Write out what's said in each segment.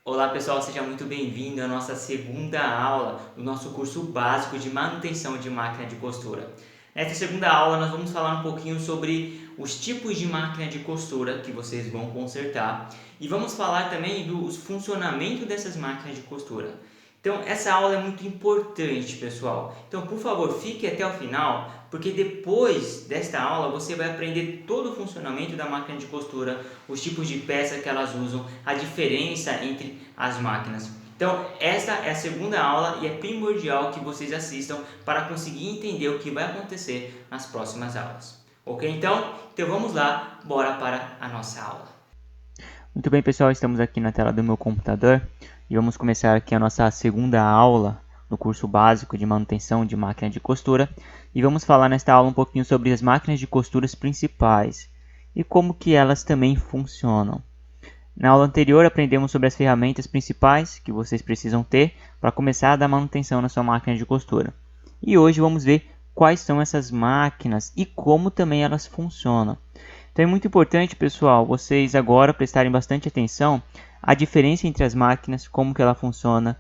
Olá pessoal, seja muito bem-vindo à nossa segunda aula do nosso curso básico de manutenção de máquina de costura. Nesta segunda aula nós vamos falar um pouquinho sobre os tipos de máquina de costura que vocês vão consertar e vamos falar também do funcionamento dessas máquinas de costura. Então essa aula é muito importante, pessoal. Então, por favor, fique até o final, porque depois desta aula você vai aprender todo o funcionamento da máquina de costura, os tipos de peça que elas usam, a diferença entre as máquinas. Então, esta é a segunda aula e é primordial que vocês assistam para conseguir entender o que vai acontecer nas próximas aulas. Ok? Então vamos lá, bora para a nossa aula. Muito bem, pessoal, estamos aqui na tela do meu computador e vamos começar aqui a nossa segunda aula no curso básico de manutenção de máquina de costura e vamos falar nesta aula um pouquinho sobre as máquinas de costuras principais e como que elas também funcionam. Na aula anterior aprendemos sobre as ferramentas principais que vocês precisam ter para começar a dar manutenção na sua máquina de costura. E hoje vamos ver quais são essas máquinas e como também elas funcionam. Então é muito importante, pessoal, vocês agora prestarem bastante atenção à diferença entre as máquinas, como que ela funciona,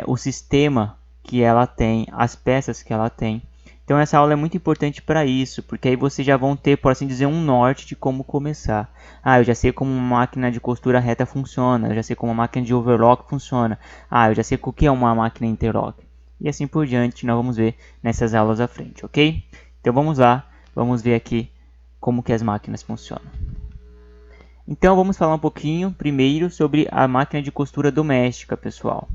o sistema que ela tem, as peças que ela tem. Então essa aula é muito importante para isso, porque aí vocês já vão ter, por assim dizer, um norte de como começar. Eu já sei como uma máquina de costura reta funciona, eu já sei como uma máquina de overlock funciona, eu já sei o que é uma máquina interlock. E assim por diante, nós vamos ver nessas aulas à frente, ok? Então vamos lá, vamos ver aqui como que as máquinas funcionam. Então vamos falar um pouquinho primeiro sobre a máquina de costura doméstica, pessoal.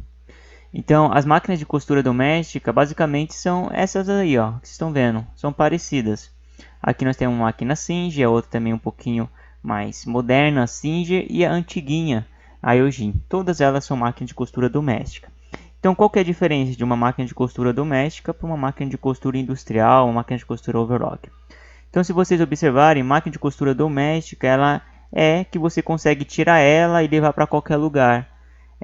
Então as máquinas de costura doméstica basicamente são essas aí, ó, que vocês estão vendo, são parecidas. Aqui nós temos uma máquina Singer, a outra também um pouquinho mais moderna, a Singer, e a antiguinha, a Eugene. Todas elas são máquinas de costura doméstica. Então qual que é a diferença de uma máquina de costura doméstica para uma máquina de costura industrial, uma máquina de costura overlock? Então, se vocês observarem, máquina de costura doméstica, ela é que você consegue tirar ela e levar para qualquer lugar.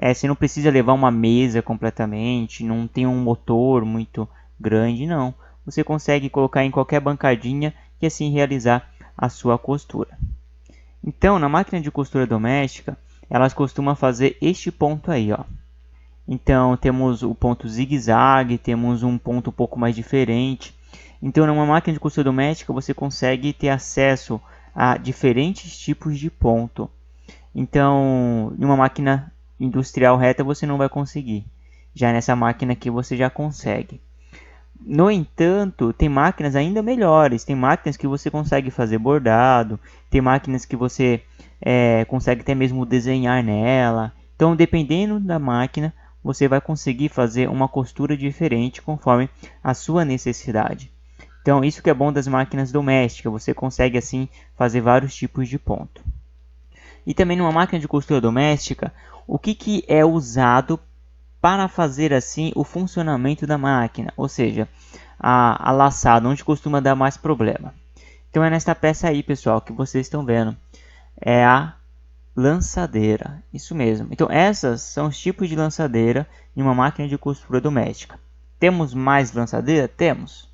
Você não precisa levar uma mesa completamente, não tem um motor muito grande, não. Você consegue colocar em qualquer bancadinha e assim realizar a sua costura. Então, na máquina de costura doméstica, elas costumam fazer este ponto aí, ó. Então, temos o ponto zigue-zague, temos um ponto um pouco mais diferente. Então, numa máquina de costura doméstica, você consegue ter acesso a diferentes tipos de ponto. Então, em uma máquina industrial reta, você não vai conseguir. Já nessa máquina aqui, você já consegue. No entanto, tem máquinas ainda melhores. Tem máquinas que você consegue fazer bordado. Tem máquinas que você consegue até mesmo desenhar nela. Então, dependendo da máquina, você vai conseguir fazer uma costura diferente conforme a sua necessidade. Então, isso que é bom das máquinas domésticas, você consegue assim fazer vários tipos de ponto. E também numa máquina de costura doméstica, o que é usado para fazer assim o funcionamento da máquina? Ou seja, a laçada, onde costuma dar mais problema. Então é nesta peça aí, pessoal, que vocês estão vendo. É a lançadeira, isso mesmo. Então essas são os tipos de lançadeira em uma máquina de costura doméstica. Temos mais lançadeira? Temos.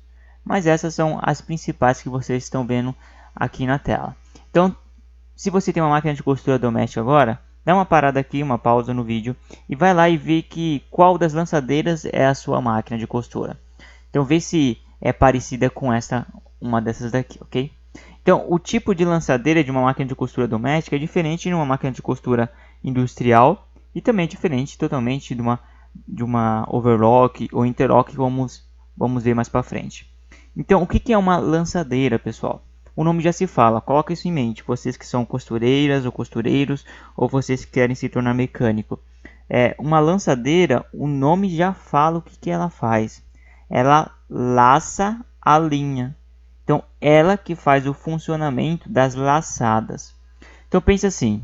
Mas essas são as principais que vocês estão vendo aqui na tela. Então, se você tem uma máquina de costura doméstica agora, dá uma parada aqui, uma pausa no vídeo e vai lá e vê qual das lançadeiras é a sua máquina de costura. Então, vê se é parecida com uma dessas daqui, ok? Então, o tipo de lançadeira de uma máquina de costura doméstica é diferente de uma máquina de costura industrial e também é diferente totalmente de uma overlock ou interlock que vamos ver mais para frente. Então, o que é uma lançadeira, pessoal? O nome já se fala, coloca isso em mente, vocês que são costureiras ou costureiros, ou vocês que querem se tornar mecânico. Uma lançadeira, o nome já fala o que ela faz. Ela laça a linha. Então, ela que faz o funcionamento das laçadas. Então, pense assim,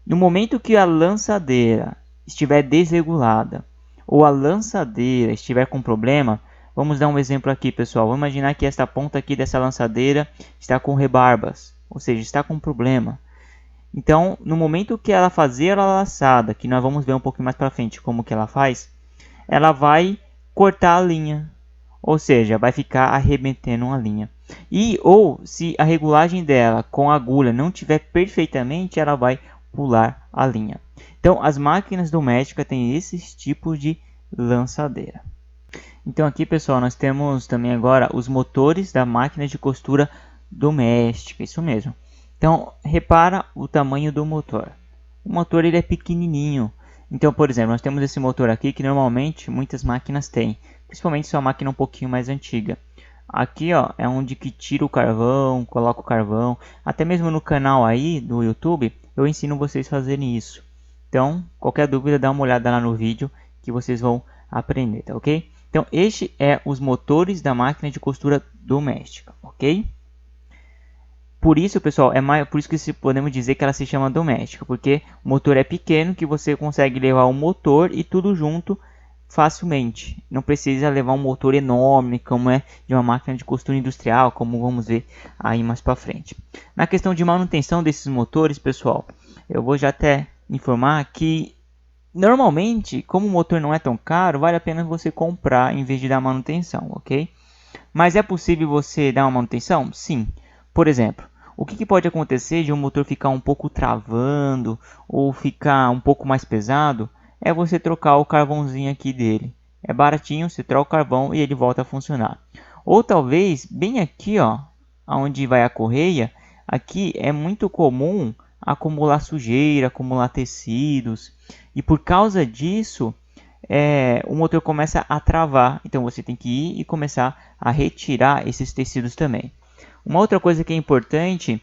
no momento que a lançadeira estiver desregulada, ou a lançadeira estiver com problema, vamos dar um exemplo aqui, pessoal. Vamos imaginar que esta ponta aqui dessa lançadeira está com rebarbas, ou seja, está com problema. Então, no momento que ela fazer a laçada, que nós vamos ver um pouquinho mais para frente como que ela faz, ela vai cortar a linha, ou seja, vai ficar arrebentando uma linha. Ou se a regulagem dela com a agulha não tiver perfeitamente, ela vai manipular a linha. Então, as máquinas domésticas têm esses tipos de lançadeira. Então aqui, pessoal, nós temos também agora os motores da máquina de costura doméstica, isso mesmo. Então, repara o tamanho do motor. O motor ele é pequenininho. Então, por exemplo, nós temos esse motor aqui que normalmente muitas máquinas têm, principalmente se é uma máquina um pouquinho mais antiga. Aqui, ó, é onde que tira o carvão, coloca o carvão. Até mesmo no canal aí do YouTube, eu ensino vocês a fazerem isso. Então, qualquer dúvida, dá uma olhada lá no vídeo que vocês vão aprender, tá ok? Então, este é os motores da máquina de costura doméstica, ok? Por isso, pessoal, por isso que podemos dizer que ela se chama doméstica, porque o motor é pequeno, que você consegue levar o motor e tudo junto facilmente. Não precisa levar um motor enorme, como é de uma máquina de costura industrial, como vamos ver aí mais para frente. Na questão de manutenção desses motores, pessoal, eu vou já até informar que normalmente, como o motor não é tão caro, vale a pena você comprar em vez de dar manutenção, ok? Mas é possível você dar uma manutenção? Sim. Por exemplo, o que pode acontecer de um motor ficar um pouco travando ou ficar um pouco mais pesado? É você trocar o carvãozinho aqui dele. É baratinho, você troca o carvão e ele volta a funcionar. Ou talvez, bem aqui, ó, onde vai a correia, aqui é muito comum acumular sujeira, acumular tecidos. E por causa disso, o motor começa a travar. Então você tem que ir e começar a retirar esses tecidos também. Uma outra coisa que é importante,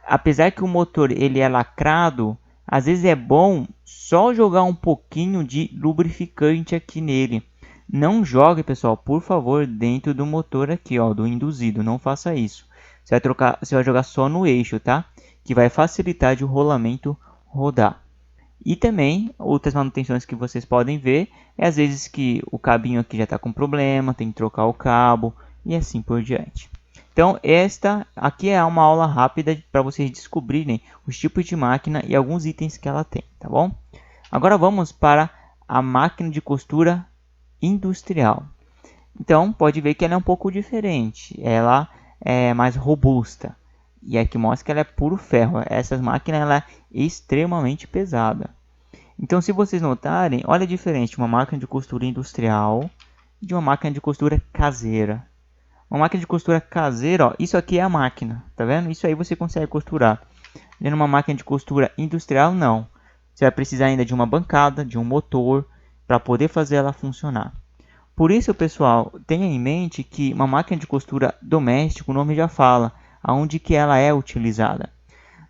apesar que o motor ele é lacrado, às vezes é bom só jogar um pouquinho de lubrificante aqui nele. Não jogue, pessoal, por favor, dentro do motor aqui, ó, do induzido. Não faça isso. Você vai jogar só no eixo, tá? Que vai facilitar de o rolamento rodar. E também, outras manutenções que vocês podem ver, é às vezes que o cabinho aqui já está com problema, tem que trocar o cabo e assim por diante. Então, esta aqui é uma aula rápida para vocês descobrirem os tipos de máquina e alguns itens que ela tem, tá bom? Agora vamos para a máquina de costura industrial. Então, pode ver que ela é um pouco diferente, ela é mais robusta. E aqui mostra que ela é puro ferro. Essas máquinas ela é extremamente pesada. Então, se vocês notarem, olha a diferença de uma máquina de costura industrial e de uma máquina de costura caseira. Uma máquina de costura caseira, ó, isso aqui é a máquina, tá vendo? Isso aí você consegue costurar. Já numa máquina de costura industrial, não. Você vai precisar ainda de uma bancada, de um motor, para poder fazer ela funcionar. Por isso, pessoal, tenha em mente que uma máquina de costura doméstica, o nome já fala, aonde que ela é utilizada.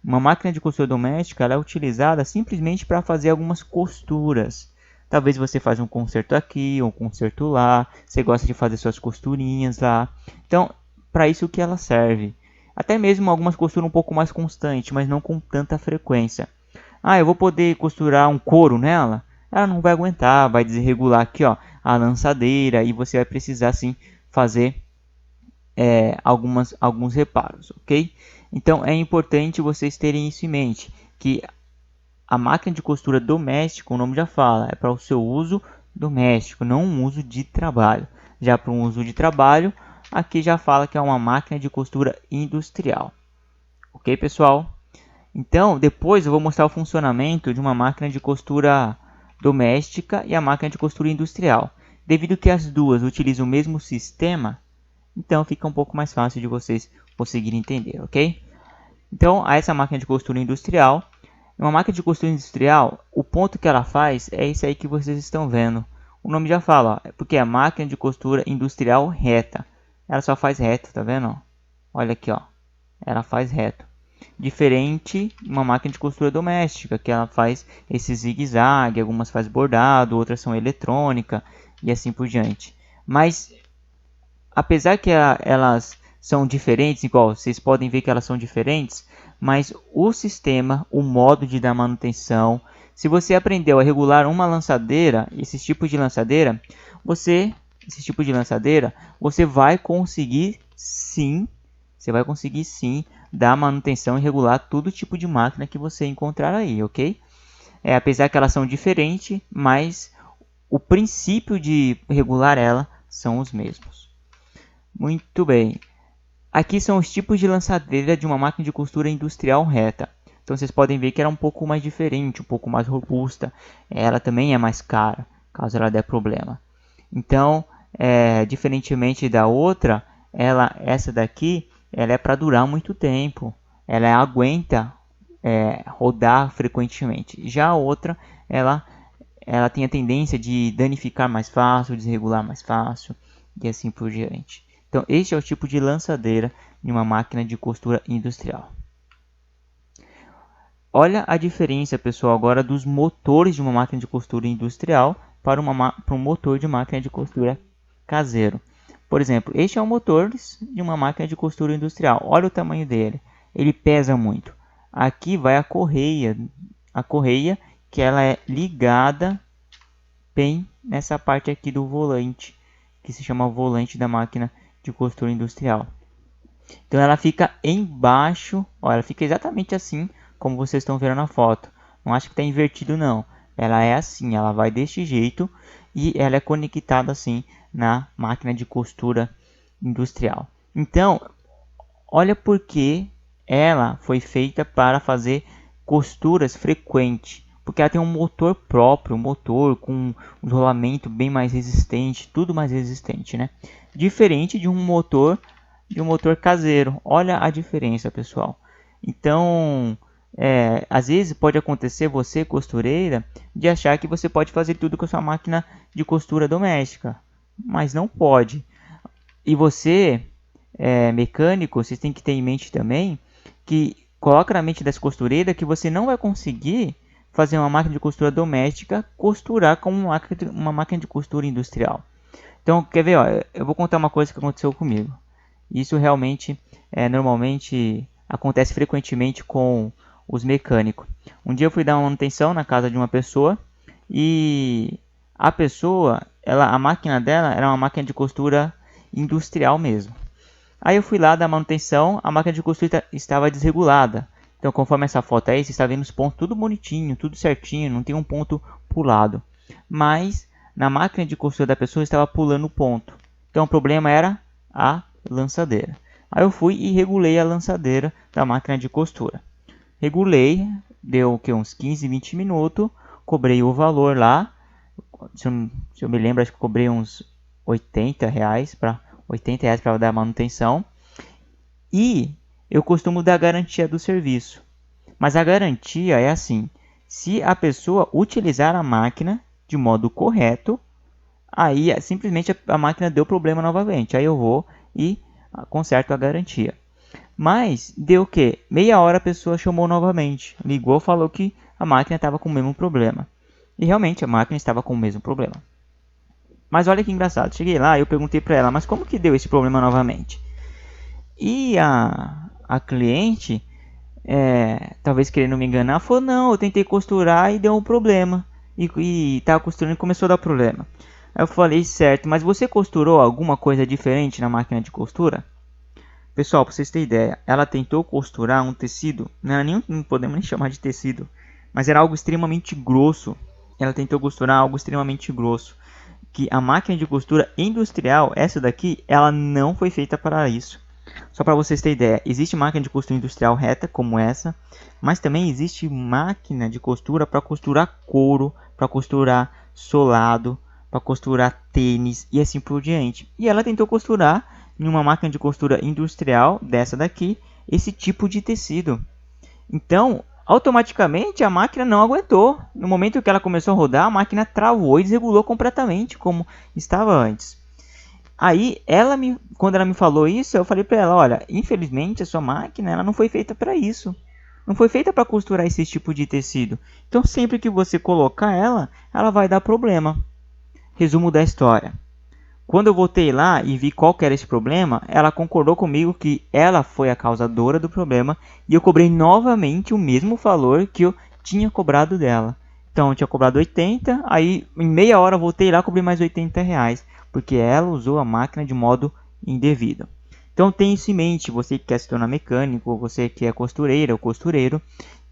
Uma máquina de costura doméstica ela é utilizada simplesmente para fazer algumas costuras. Talvez você faça um conserto aqui, um conserto lá, você gosta de fazer suas costurinhas lá. Então, para isso que ela serve. Até mesmo algumas costuras um pouco mais constantes, mas não com tanta frequência. Ah, eu vou poder costurar um couro nela? Ela não vai aguentar, vai desregular aqui, ó, a lançadeira e você vai precisar sim fazer alguns reparos, ok? Então é importante vocês terem isso em mente, que a máquina de costura doméstica, o nome já fala, é para o seu uso doméstico, não um uso de trabalho. Já para um uso de trabalho, aqui já fala que é uma máquina de costura industrial. Ok, pessoal? Então, depois eu vou mostrar o funcionamento de uma máquina de costura doméstica e a máquina de costura industrial. Devido que as duas utilizam o mesmo sistema, então fica um pouco mais fácil de vocês conseguirem entender, ok? Então, essa máquina de costura industrial, uma máquina de costura industrial, o ponto que ela faz é isso aí que vocês estão vendo. O nome já fala, ó, porque é a máquina de costura industrial reta. Ela só faz reto, tá vendo? Olha aqui, ó. Ela faz reto. Diferente de uma máquina de costura doméstica, que ela faz esse zigue-zague, algumas faz bordado, outras são eletrônica e assim por diante. Mas apesar que elas são diferentes, igual vocês podem ver que elas são diferentes, mas o sistema, o modo de dar manutenção, se você aprendeu a regular uma lançadeira, esse tipo de lançadeira, você vai conseguir sim, dar manutenção e regular todo tipo de máquina que você encontrar aí, ok? Apesar que elas são diferentes, mas o princípio de regular ela são os mesmos. Muito bem. Aqui são os tipos de lançadeira de uma máquina de costura industrial reta. Então vocês podem ver que era um pouco mais diferente, um pouco mais robusta. Ela também é mais cara, caso ela der problema. Então, diferentemente da outra, essa daqui, ela é para durar muito tempo. Ela aguenta rodar frequentemente. Já a outra, ela tem a tendência de danificar mais fácil, desregular mais fácil e assim por diante. Então, este é o tipo de lançadeira em uma máquina de costura industrial. Olha a diferença, pessoal, agora dos motores de uma máquina de costura industrial para um motor de máquina de costura caseiro. Por exemplo, este é o motor de uma máquina de costura industrial. Olha o tamanho dele. Ele pesa muito. Aqui vai a correia que ela é ligada bem nessa parte aqui do volante, que se chama volante da máquina de costura industrial. Então ela fica embaixo, ó, ela fica exatamente assim como vocês estão vendo na foto. Não acho que está invertido não. Ela é assim, ela vai deste jeito e ela é conectada assim na máquina de costura industrial. Então, olha porque ela foi feita para fazer costuras frequentes. Porque ela tem um motor próprio, um motor com um rolamento bem mais resistente, tudo mais resistente, né? Diferente de um motor caseiro. Olha a diferença, pessoal. Então, às vezes pode acontecer você, costureira, de achar que você pode fazer tudo com a sua máquina de costura doméstica, mas não pode. E você, mecânico, você tem que ter em mente também que coloca na mente das costureiras que você não vai conseguir fazer uma máquina de costura doméstica costurar como uma máquina de costura industrial. Então, quer ver? Ó, eu vou contar uma coisa que aconteceu comigo. Isso realmente, normalmente, acontece frequentemente com os mecânicos. Um dia eu fui dar uma manutenção na casa de uma pessoa e a pessoa, a máquina dela era uma máquina de costura industrial mesmo. Aí eu fui lá dar manutenção, a máquina de costura estava desregulada. Então, conforme essa foto aí, você está vendo os pontos tudo bonitinho, tudo certinho, não tem um ponto pulado. Mas na máquina de costura da pessoa estava pulando o ponto. Então o problema era a lançadeira. Aí eu fui e regulei a lançadeira da máquina de costura. Regulei, deu uns 15, 20 minutos, cobrei o valor lá. Se eu me lembro, acho que cobrei uns R$80 para dar manutenção. E eu costumo dar garantia do serviço. Mas a garantia é assim: se a pessoa utilizar a máquina de modo correto, aí simplesmente a máquina deu problema novamente. Aí eu vou e conserto a garantia. Mas deu o que? Meia hora a pessoa chamou novamente. Ligou, falou que a máquina estava com o mesmo problema. E realmente a máquina estava com o mesmo problema. Mas olha que engraçado. Cheguei lá e eu perguntei para ela, mas como que deu esse problema novamente? E a cliente, talvez querendo me enganar, falou, não, eu tentei costurar e deu um problema. E estava costurando e começou a dar problema. Aí eu falei, certo, mas você costurou alguma coisa diferente na máquina de costura? Pessoal, para vocês terem ideia, ela tentou costurar um tecido, não podemos nem chamar de tecido, mas era algo extremamente grosso. Ela tentou costurar algo extremamente grosso, que a máquina de costura industrial, essa daqui, ela não foi feita para isso. Só para vocês terem ideia, existe máquina de costura industrial reta, como essa, mas também existe máquina de costura para costurar couro, para costurar solado, para costurar tênis e assim por diante. E ela tentou costurar em uma máquina de costura industrial dessa daqui, esse tipo de tecido. Então, automaticamente a máquina não aguentou. No momento que ela começou a rodar, a máquina travou e desregulou completamente como estava antes. Aí, quando ela me falou isso, eu falei para ela, olha, infelizmente a sua máquina ela não foi feita para isso. Não foi feita para costurar esse tipo de tecido. Então, sempre que você colocar ela vai dar problema. Resumo da história. Quando eu voltei lá e vi qual que era esse problema, ela concordou comigo que ela foi a causadora do problema e eu cobrei novamente o mesmo valor que eu tinha cobrado dela. Então eu tinha cobrado 80, aí em meia hora eu voltei lá e cobrei mais R$80, porque ela usou a máquina de modo indevido. Então tenha isso em mente, você que quer se tornar mecânico, você que é costureira ou costureiro,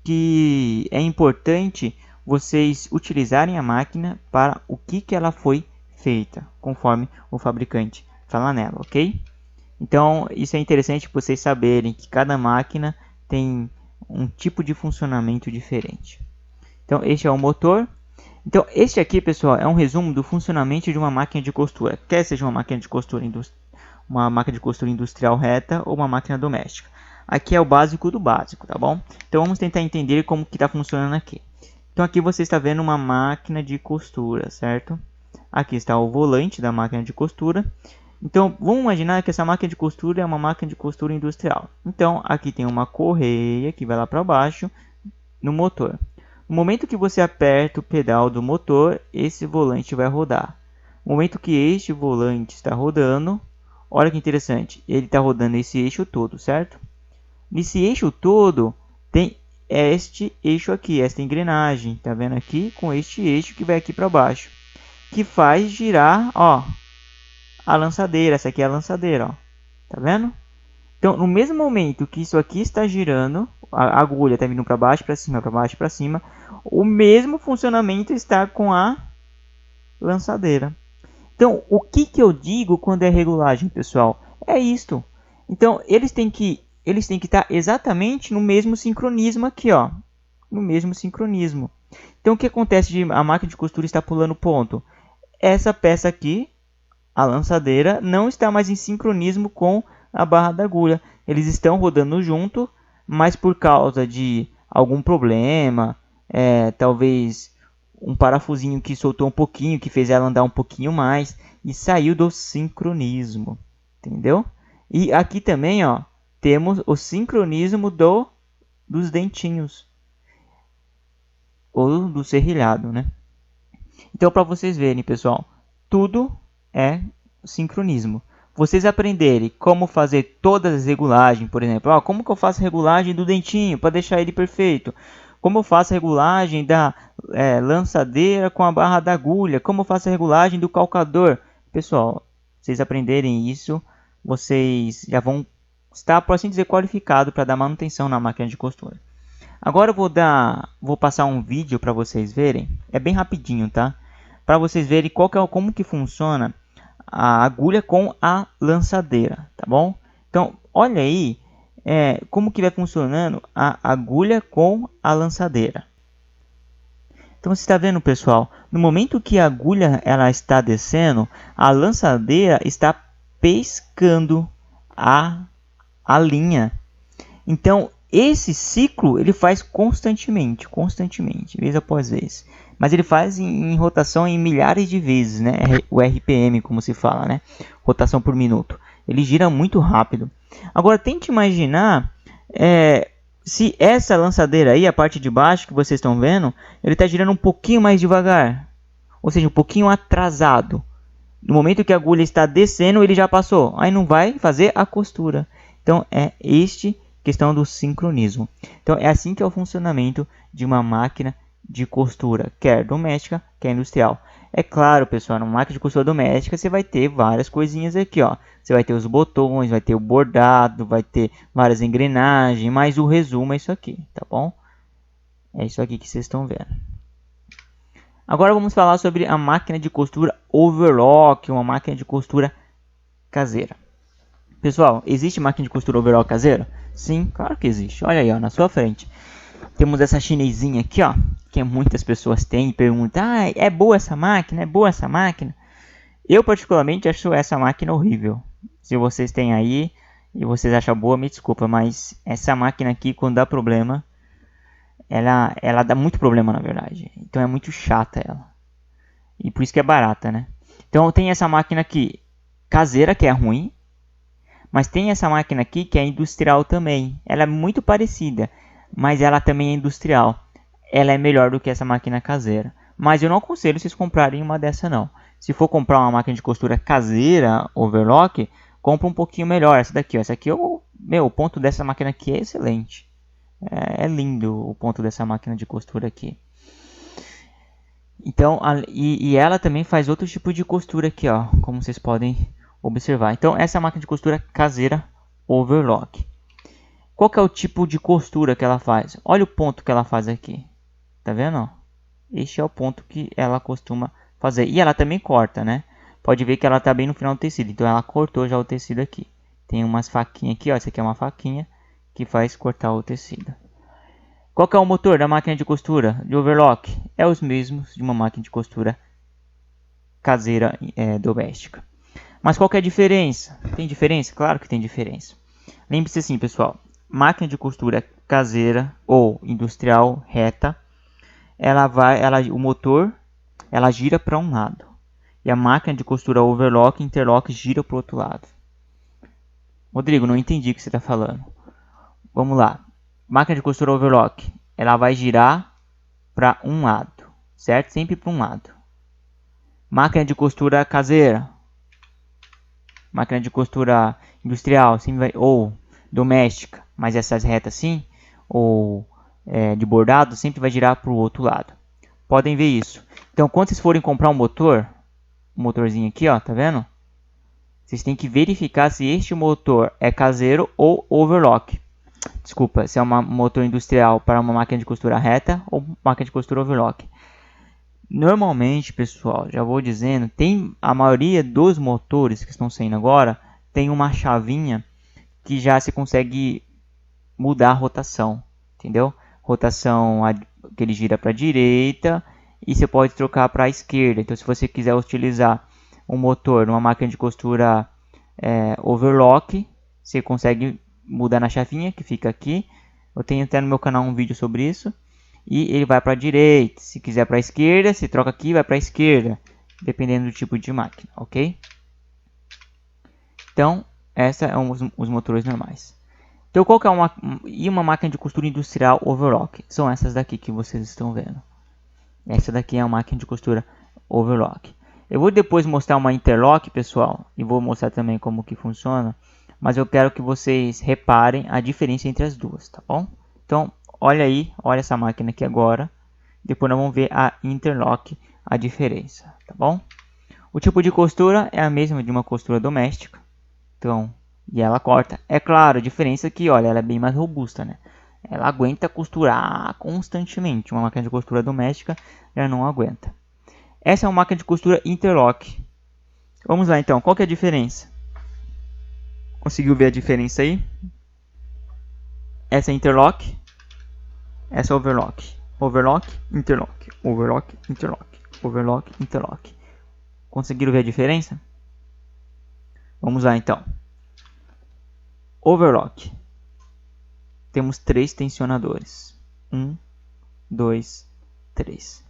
que é importante vocês utilizarem a máquina para o que ela foi feita, conforme o fabricante fala nela, ok? Então, isso é interessante para vocês saberem que cada máquina tem um tipo de funcionamento diferente. Então, este é o motor. Então, este aqui, pessoal, é um resumo do funcionamento de uma máquina de costura. Quer seja uma máquina de costura industrial reta ou uma máquina doméstica. Aqui é o básico do básico, tá bom? Então, vamos tentar entender como que está funcionando aqui. Então, aqui você está vendo uma máquina de costura, certo? Aqui está o volante da máquina de costura. Então, vamos imaginar que essa máquina de costura é uma máquina de costura industrial. Então, aqui tem uma correia que vai lá para baixo no motor. No momento que você aperta o pedal do motor, esse volante vai rodar. No momento que este volante está rodando, olha que interessante, ele está rodando esse eixo todo, certo? Nesse eixo todo tem este eixo aqui, esta engrenagem, tá vendo aqui? Com este eixo que vai aqui para baixo, que faz girar, ó, a lançadeira. Essa aqui é a lançadeira, ó, tá vendo? Então, no mesmo momento que isso aqui está girando, a agulha está vindo para baixo, para cima, para baixo, para cima, o mesmo funcionamento está com a lançadeira. Então, o que eu digo quando é regulagem, pessoal? É isto. Então, eles têm que estar exatamente no mesmo sincronismo aqui, ó, no mesmo sincronismo. Então, o que acontece de a máquina de costura está pulando ponto? Essa peça aqui, a lançadeira, não está mais em sincronismo com a barra da agulha. Eles estão rodando junto, mas por causa de algum problema, talvez um parafusinho que soltou um pouquinho, que fez ela andar um pouquinho mais e saiu do sincronismo, entendeu? E aqui também, ó, temos o sincronismo dos dentinhos ou do serrilhado, né? Então, para vocês verem, pessoal, tudo é sincronismo. Vocês aprenderem como fazer todas as regulagens, por exemplo, ó, como que eu faço regulagem do dentinho para deixar ele perfeito? Como eu faço a regulagem da lançadeira com a barra da agulha? Como eu faço a regulagem do calcador? Pessoal, vocês aprenderem isso, vocês já vão estar, por assim dizer, qualificados para dar manutenção na máquina de costura. Agora eu vou passar um vídeo para vocês verem. É bem rapidinho, tá? Para vocês verem como que funciona a agulha com a lançadeira, tá bom? Então, olha aí como que vai funcionando a agulha com a lançadeira. Então, você está vendo, pessoal? No momento que a agulha ela está descendo, a lançadeira está pescando a linha. Então, esse ciclo ele faz constantemente, vez após vez. Mas ele faz em rotação em milhares de vezes, né? O RPM, como se fala, né? Rotação por minuto. Ele gira muito rápido. Agora, tente imaginar se essa lançadeira aí, a parte de baixo que vocês estão vendo, ele está girando um pouquinho mais devagar. Ou seja, um pouquinho atrasado. No momento que a agulha está descendo, ele já passou. Aí não vai fazer a costura. Então, é questão do sincronismo. Então, é assim que é o funcionamento de uma máquina de costura, quer doméstica, quer industrial. É claro, pessoal, numa máquina de costura doméstica você vai ter várias coisinhas aqui, ó. Você vai ter os botões, vai ter o bordado, vai ter várias engrenagens, mas o resumo é isso aqui, tá bom? É isso aqui que vocês estão vendo. Agora vamos falar sobre a máquina de costura overlock, uma máquina de costura caseira. Pessoal, existe máquina de costura overlock caseira? Sim, claro que existe. Olha aí, ó, na sua frente. Temos essa chinesinha aqui, ó, que muitas pessoas têm e perguntam: ah, é boa essa máquina? É boa essa máquina? Eu particularmente acho essa máquina horrível. Se vocês têm aí e vocês acham boa, me desculpa, mas essa máquina aqui, quando dá problema, ela dá muito problema, na verdade. Então é muito chata ela. E por isso que é barata, né? Então tem essa máquina aqui caseira, que é ruim. Mas tem essa máquina aqui que é industrial também. Ela é muito parecida, mas ela também é industrial. Ela é melhor do que essa máquina caseira. Mas eu não aconselho vocês comprarem uma dessa não. Se for comprar uma máquina de costura caseira, overlock, compra um pouquinho melhor. Essa daqui, ó. Essa aqui, o ponto dessa máquina aqui é excelente. É lindo o ponto dessa máquina de costura aqui. Então, e ela também faz outro tipo de costura aqui, ó. Como vocês podem observar. Então, essa é a máquina de costura caseira overlock. Qual que é o tipo de costura que ela faz? Olha o ponto que ela faz aqui. Tá vendo? Ó? Este é o ponto que ela costuma fazer. E ela também corta, né? Pode ver que ela tá bem no final do tecido. Então, ela cortou já o tecido aqui. Tem umas faquinhas aqui, ó. Essa aqui é uma faquinha que faz cortar o tecido. Qual que é o motor da máquina de costura de overlock? É os mesmos de uma máquina de costura caseira doméstica. Mas qual que é a diferença? Tem diferença? Claro que tem diferença. Lembre-se assim, pessoal. Máquina de costura caseira ou industrial reta, o motor, ela gira para um lado. E a máquina de costura overlock, interlock, gira para o outro lado. Rodrigo, não entendi o que você está falando. Vamos lá. Máquina de costura overlock, ela vai girar para um lado, certo? Sempre para um lado. Máquina de costura caseira, máquina de costura industrial, ou doméstica, mas essas retas sim, ou de bordado, sempre vai girar para o outro lado. Podem ver isso. Então, quando vocês forem comprar um motorzinho aqui, ó, tá vendo? Vocês têm que verificar se este motor é caseiro ou overlock. Desculpa, se é um motor industrial para uma máquina de costura reta ou máquina de costura overlock. Normalmente, pessoal, já vou dizendo, tem a maioria dos motores que estão saindo agora, tem uma chavinha que já se consegue mudar a rotação, entendeu? Rotação que ele gira para a direita e você pode trocar para a esquerda. Então, se você quiser utilizar um motor numa máquina de costura overlock, você consegue mudar na chavinha que fica aqui. Eu tenho até no meu canal um vídeo sobre isso. E ele vai para a direita. Se quiser para a esquerda, se troca aqui, vai para a esquerda, dependendo do tipo de máquina, ok? Então, esses são os motores normais. Então, qual que é uma máquina de costura industrial overlock? São essas daqui que vocês estão vendo. Essa daqui é a máquina de costura overlock. Eu vou depois mostrar uma interlock, pessoal, e vou mostrar também como que funciona, mas eu quero que vocês reparem a diferença entre as duas, tá bom? Então, olha aí, olha essa máquina aqui agora. Depois nós vamos ver a interlock, a diferença, tá bom? O tipo de costura é a mesma de uma costura doméstica. Então, e ela corta. É claro, a diferença é que, olha, ela é bem mais robusta, né? Ela aguenta costurar constantemente. Uma máquina de costura doméstica já não aguenta. Essa é uma máquina de costura interlock. Vamos lá então, qual que é a diferença? Conseguiu ver a diferença aí? Essa é interlock. Essa é overlock. Overlock, interlock. Overlock, interlock. Overlock, interlock. Conseguiram ver a diferença? Vamos lá então. Overlock. Temos 3 tensionadores. 1, 2, 3.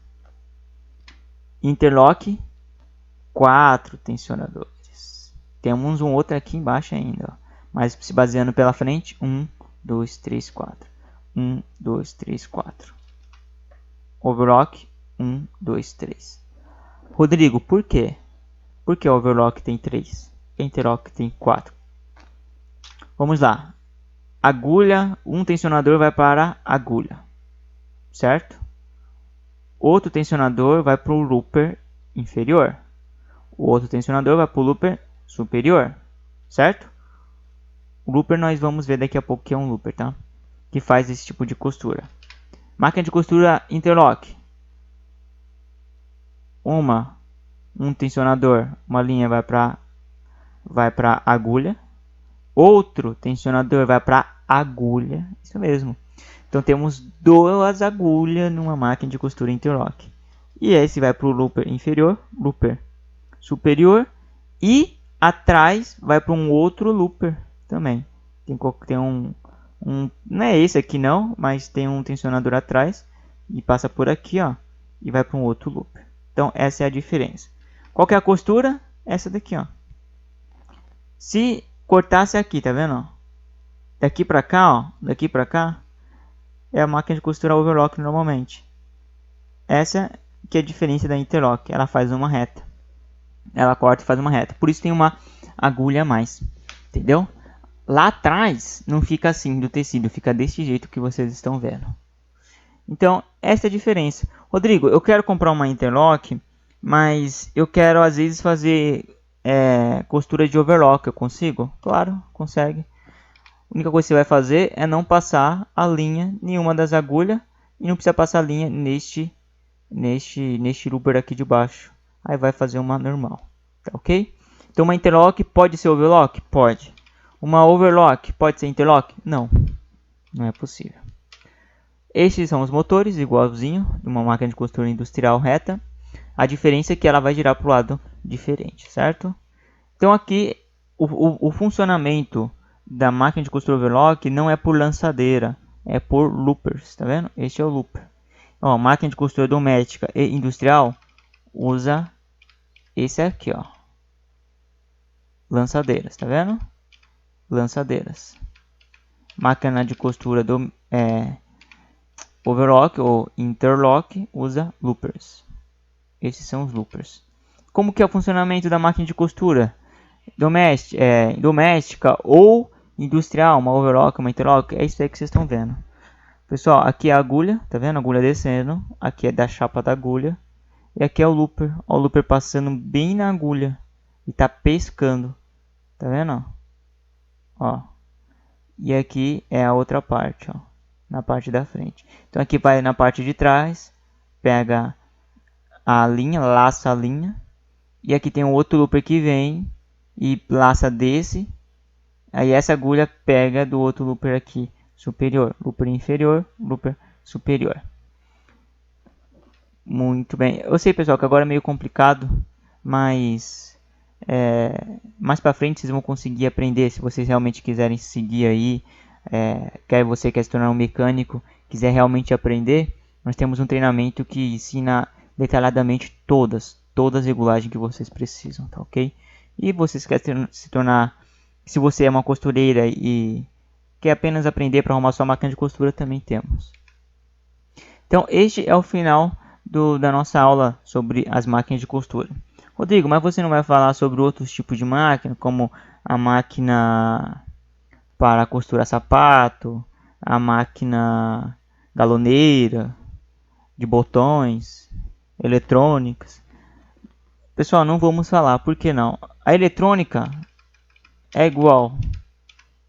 Interlock, 4 tensionadores. Temos um outro aqui embaixo ainda, ó. Mas se baseando pela frente, 1, 2, 3, 4. 1, 2, 3, 4. Overlock, 1, 2, 3. Rodrigo, por quê? Por que o overlock tem 3? E interlock tem 4? Vamos lá. Agulha, um tensionador vai para a agulha, certo? Outro tensionador vai para o looper inferior. O outro tensionador vai para o looper superior, certo? O looper nós vamos ver daqui a pouco que é um looper, tá? Que faz esse tipo de costura. Máquina de costura interlock. Um tensionador, uma linha vai para a agulha. Outro tensionador vai para a agulha. Isso mesmo. Então temos 2 agulhas numa máquina de costura interlock. E esse vai para o looper inferior, looper superior. E atrás vai para um outro looper também. Tem não é esse aqui não, mas tem um tensionador atrás. E passa por aqui, ó. E vai para um outro looper. Então essa é a diferença. Qual que é a costura? Essa daqui, ó. Se cortasse aqui, tá vendo? Ó? Daqui para cá, ó. Daqui para cá. É a máquina de costura overlock normalmente. Essa que é a diferença da interlock. Ela faz uma reta. Ela corta e faz uma reta. Por isso tem uma agulha a mais. Entendeu? Lá atrás não fica assim do tecido. Fica desse jeito que vocês estão vendo. Então, essa é a diferença. Rodrigo, eu quero comprar uma interlock, mas eu quero às vezes fazer costura de overlock. Eu consigo? Claro, consegue. A única coisa que você vai fazer é não passar a linha em uma das agulhas e não precisa passar a linha neste looper aqui de baixo. Aí vai fazer uma normal, tá ok? Então uma interlock pode ser overlock? Pode. Uma overlock pode ser interlock? Não, não é possível. Estes são os motores, igualzinho de uma máquina de costura industrial reta. A diferença é que ela vai girar para o lado diferente, certo? Então aqui o funcionamento da máquina de costura overlock não é por lançadeira, é por loopers, tá vendo? Este é o looper. Ó, máquina de costura doméstica e industrial usa esse aqui, ó, lançadeiras, tá vendo? Lançadeiras. Máquina de costura do overlock ou interlock usa loopers. Esses são os loopers. Como que é o funcionamento da máquina de costura? Doméstica ou industrial, uma overlock, uma interlock, é isso aí que vocês estão vendo. Pessoal, aqui é a agulha, tá vendo? A agulha descendo, aqui é da chapa da agulha, e aqui é o looper, ó, o looper passando bem na agulha e tá pescando, tá vendo? Ó, e aqui é a outra parte, ó, na parte da frente. Então aqui vai na parte de trás, pega a linha, laça a linha, e aqui tem um outro looper que vem e laça desse, aí essa agulha pega do outro looper aqui superior, looper inferior, looper superior. Muito bem, eu sei pessoal que agora é meio complicado, mas mais para frente vocês vão conseguir aprender se vocês realmente quiserem seguir aí, quer você quer se tornar um mecânico, quiser realmente aprender, nós temos um treinamento que ensina detalhadamente todas as regulagens que vocês precisam, tá ok? E vocês querem se tornar, se você é uma costureira e quer apenas aprender para arrumar sua máquina de costura, também temos. Então este é o final da nossa aula sobre as máquinas de costura. Rodrigo, mas você não vai falar sobre outros tipos de máquina, como a máquina para costurar sapato, a máquina galoneira, de botões, eletrônicas? Pessoal, não vamos falar, por que não? A eletrônica é igual,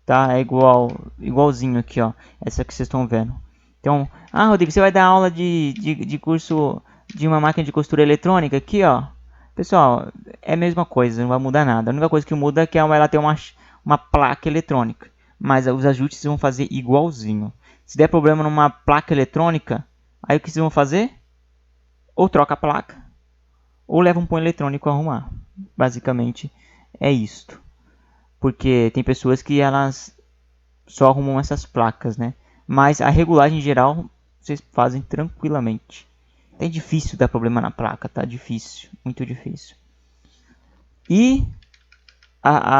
tá? É igualzinho aqui, ó, essa que vocês estão vendo. Então, Rodrigo, você vai dar aula de curso de uma máquina de costura eletrônica aqui, ó. Pessoal, é a mesma coisa, não vai mudar nada. A única coisa que muda é que ela tem uma placa eletrônica, mas os ajustes vão fazer igualzinho. Se der problema numa placa eletrônica, aí o que vocês vão fazer? Ou troca a placa, ou leva um ponto eletrônico a arrumar. Basicamente é isto. Porque tem pessoas que elas só arrumam essas placas, né? Mas a regulagem em geral vocês fazem tranquilamente. É difícil dar problema na placa, tá? Difícil, muito difícil. E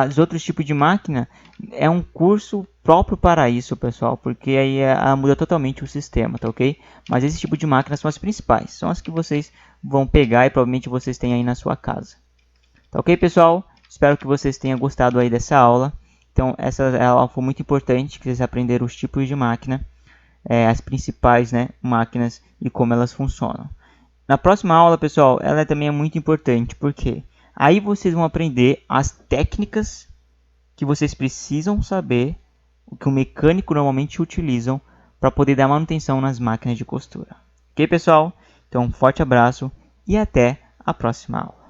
os outros tipos de máquina é um curso próprio para isso, pessoal, porque aí muda totalmente o sistema, tá ok? Mas esse tipo de máquinas são as principais, são as que vocês vão pegar e provavelmente vocês têm aí na sua casa. Tá ok, pessoal? Espero que vocês tenham gostado aí dessa aula. Então, essa aula foi muito importante, que vocês aprenderam os tipos de máquina, as principais, né, máquinas e como elas funcionam. Na próxima aula, pessoal, ela também é muito importante, porque aí vocês vão aprender as técnicas que vocês precisam saber, o que o mecânico normalmente utilizam para poder dar manutenção nas máquinas de costura. Ok, pessoal? Então, um forte abraço e até a próxima aula.